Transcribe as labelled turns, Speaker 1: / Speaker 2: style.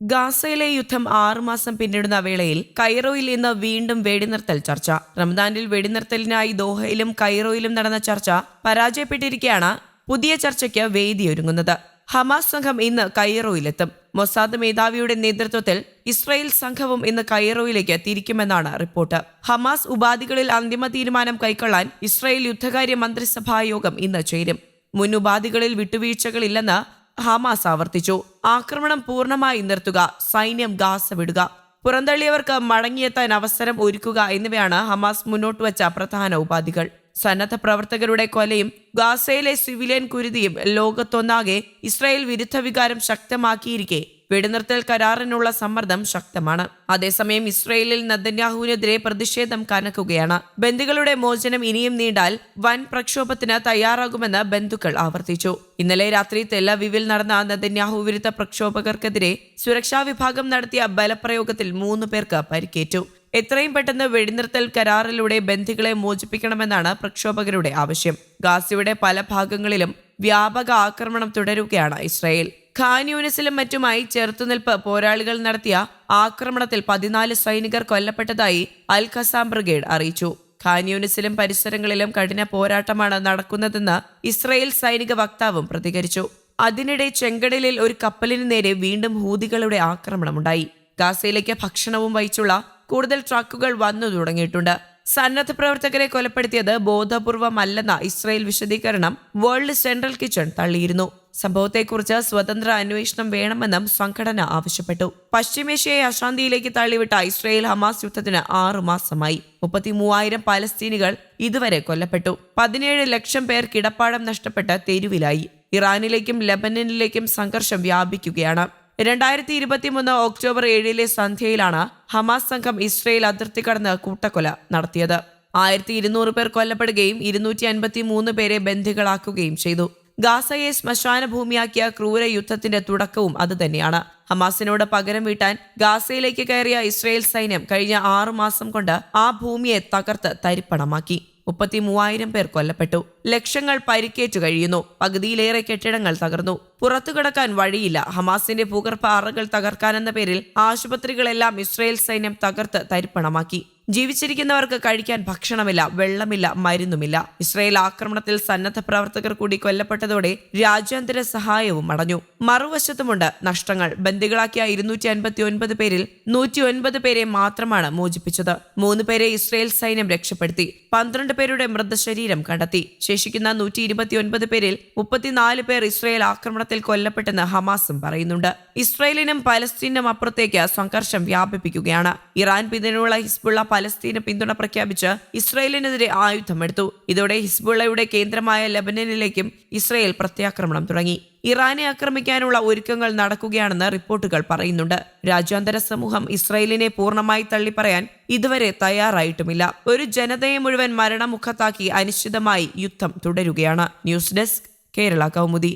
Speaker 1: ഗാസയിലെ യുദ്ധം 6 മാസം പിന്നിടുന്ന വേളയിൽ കൈറോയിൽ ഇന്ന് വീണ്ടും വെടിനിർത്തൽ ചർച്ച. റമദാനിൽ വെടിനിർത്തലിനായി ദോഹയിലും കൈറോയിലും നടന്ന ചർച്ച പരാജയപ്പെട്ടിരിക്കെയാണ് പുതിയ ചർച്ചയ്ക്ക് വേദിയൊരുങ്ങുന്നത്. ഹമാസ് സംഘം ഇന്ന് കൈറോയിലെത്തും. മൊസാദ് മേധാവിയുടെ നേതൃത്വത്തിൽ ഇസ്രായേൽ സംഘവും ഇന്ന് കൈറോയിലേക്ക് തിരിക്കുമെന്നാണ് റിപ്പോർട്ട്. ഹമാസ് ഉപാധികളിൽ അന്തിമ തീരുമാനം കൈക്കൊള്ളാൻ ഇസ്രായേൽ യുദ്ധകാര്യ മന്ത്രിസഭാ യോഗം ഇന്ന് ചേരും. മുൻ ഉപാധികളിൽ വിട്ടുവീഴ്ചകളില്ലെന്ന് ഹമാസ് ആവർത്തിച്ചു. ആക്രമണം പൂർണ്ണമായി നിർത്തുക, സൈന്യം ഗാസ വിടുക, പുറന്തള്ളിയവർക്ക് മടങ്ങിയെത്താൻ അവസരം ഒരുക്കുക എന്നിവയാണ് ഹമാസ് മുന്നോട്ടുവച്ച പ്രധാന ഉപാധികൾ. സന്നദ്ധ പ്രവർത്തകരുടെ കൊലയും ഗാസയിലെ സിവിലിയൻ കുരുതിയും ലോകത്തൊന്നാകെ ഇസ്രായേൽ വിരുദ്ധ വികാരം ശക്തമാക്കിയിരിക്കെ വെടിനിർത്തൽ കരാറിനുള്ള സമ്മർദ്ദം ശക്തമാണ്. അതേസമയം ഇസ്രായേലിൽ നെതന്യാഹുവിനെതിരെ പ്രതിഷേധം കനക്കുകയാണ്. ബന്ദികളുടെ മോചനം ഇനിയും നീണ്ടാൽ വൻ പ്രക്ഷോഭത്തിന് തയ്യാറാകുമെന്ന് ബന്ധുക്കൾ ആവർത്തിച്ചു. ഇന്നലെ രാത്രി തെല്ലവീവിൽ നടന്ന നെതന്യാഹു വിരുദ്ധ പ്രക്ഷോഭകർക്കെതിരെ സുരക്ഷാ വിഭാഗം നടത്തിയ ബലപ്രയോഗത്തിൽ 3 പേർക്ക് പരിക്കേറ്റു. എത്രയും പെട്ടെന്ന് വെടിനിർത്തൽ കരാറിലൂടെ ബന്ദികളെ മോചിപ്പിക്കണമെന്നാണ് പ്രക്ഷോഭകരുടെ ആവശ്യം. ഗാസയുടെ പല ഭാഗങ്ങളിലും വ്യാപക ആക്രമണം തുടരുകയാണ് ഇസ്രായേൽ. ഖാൻ യൂനിസിലും മറ്റുമായി ചെറുത്തുനിൽപ്പ് പോരാളികൾ നടത്തിയ ആക്രമണത്തിൽ 14 സൈനികർ കൊല്ലപ്പെട്ടതായി അൽ ഖസാം ബ്രിഗേഡ് അറിയിച്ചു. ഖാൻ യൂനിസിലും പരിസരങ്ങളിലും കഠിന പോരാട്ടമാണ് നടക്കുന്നതെന്ന് ഇസ്രായേൽ സൈനിക വക്താവും പ്രതികരിച്ചു. അതിനിടെ ചെങ്കടലിൽ ഒരു കപ്പലിന് നേരെ വീണ്ടും ഹൂതികളുടെ ആക്രമണമുണ്ടായി. ഗാസയിലേക്ക് ഭക്ഷണവും വഹിച്ചുള്ള കൂടുതൽ ട്രക്കുകൾ വന്നു തുടങ്ങിയിട്ടുണ്ട്. സന്നദ്ധ പ്രവർത്തകരെ കൊലപ്പെടുത്തിയത് ബോധപൂർവമല്ലെന്ന ഇസ്രായേൽ വിശദീകരണം വേൾഡ് സെൻട്രൽ കിച്ചൺ തള്ളിയിരുന്നു. സംഭവത്തെക്കുറിച്ച് സ്വതന്ത്ര അന്വേഷണം വേണമെന്നും സംഘടന ആവശ്യപ്പെട്ടു. പശ്ചിമേഷ്യയെ അശാന്തിയിലേക്ക് തള്ളിവിട്ട ഇസ്രായേൽ ഹമാസ് യുദ്ധത്തിന് 6 മാസമായി. 33,000 പലസ്തീനികൾ ഇതുവരെ കൊല്ലപ്പെട്ടു. 17 ലക്ഷം പേർ കിടപ്പാടം നഷ്ടപ്പെട്ട് തെരുവിലായി. ഇറാനിലേക്കും ലെബനനിലേക്കും സംഘർഷം വ്യാപിക്കുകയാണ്. 2023 ഒക്ടോബർ 7 സന്ധ്യയിലാണ് ഹമാസ് സംഘം ഇസ്രായേൽ അതിർത്തി കടന്ന് കൂട്ടക്കൊല നടത്തിയത്. 1200 പേർ കൊല്ലപ്പെടുകയും 253 പേരെ ബന്ദികളാക്കുകയും ചെയ്തു. ഗാസയെ ശ്മശാന ഭൂമിയാക്കിയ ക്രൂര യുദ്ധത്തിന്റെ തുടക്കവും അതുതന്നെയാണ്. ഹമാസിനോട് പകരം വീട്ടാൻ ഗാസയിലേക്ക് കയറിയ ഇസ്രായേൽ സൈന്യം കഴിഞ്ഞ 6 മാസം കൊണ്ട് ആ ഭൂമിയെ തകർത്ത് തരിപ്പണമാക്കി. 33,000 പേർ കൊല്ലപ്പെട്ടു. ലക്ഷങ്ങൾ പരിക്കേറ്റു കഴിയുന്നു. പകുതിയിലേറെ കെട്ടിടങ്ങൾ തകർന്നു. പുറത്തു കടക്കാൻ വഴിയില്ല. ഹമാസിന്റെ ഭൂഗർഭ അറകൾ തകർക്കാനെന്ന പേരിൽ ആശുപത്രികളെല്ലാം ഇസ്രായേൽ സൈന്യം തകർത്ത് തരിപ്പണമാക്കി. ജീവിച്ചിരിക്കുന്നവർക്ക് കഴിക്കാൻ ഭക്ഷണമില്ല, വെള്ളമില്ല, മരുന്നുമില്ല. ഇസ്രായേൽ ആക്രമണത്തിൽ സന്നദ്ധ പ്രവർത്തകർ കൂടി കൊല്ലപ്പെട്ടതോടെ രാജ്യാന്തര സഹായവും അടഞ്ഞു. മറുവശത്തുമുണ്ട് നഷ്ടങ്ങൾ. ബന്ദികളാക്കിയ 259 പേരിൽ 109 പേരെ മാത്രമാണ് മോചിപ്പിച്ചത്. 3 പേരെ ഇസ്രായേൽ സൈന്യം രക്ഷപ്പെടുത്തി. 12 പേരുടെ മൃതശരീരം കണ്ടെത്തി. ശേഷിക്കുന്ന 129 പേരിൽ 34 പേർ ഇസ്രായേൽ ആക്രമണത്തിൽ കൊല്ലപ്പെട്ടെന്ന് ഹമാസും പറയുന്നുണ്ട്. ഇസ്രായേലിനും പലസ്തീനും അപ്പുറത്തേക്ക് സംഘർഷം വ്യാപിപ്പിക്കുകയാണ്. ഇറാൻ പിന്തുണയുള്ള ഹിസ്ബുള്ള പലസ്തീന് പിന്തുണ പ്രഖ്യാപിച്ച് ഇസ്രായേലിനെതിരെ ആയുധമെടുത്തു. ഇതോടെ ഹിസ്ബുള്ളയുടെ കേന്ദ്രമായ ലെബനനിലേക്കും ഇസ്രായേൽ പ്രത്യാക്രമണം തുടങ്ങി. ഇറാനെ ആക്രമിക്കാനുള്ള ഒരുക്കങ്ങൾ നടക്കുകയാണെന്ന് റിപ്പോർട്ടുകൾ പറയുന്നുണ്ട്. രാജ്യാന്തര സമൂഹം ഇസ്രായേലിനെ പൂർണ്ണമായി തള്ളിപ്പറയാൻ ഇതുവരെ തയ്യാറായിട്ടുമില്ല. ഒരു ജനതയെ മുഴുവൻ മരണമുഖത്താക്കി അനിശ്ചിതമായി യുദ്ധം തുടരുകയാണ്. News desk, Kerala Kaumudi.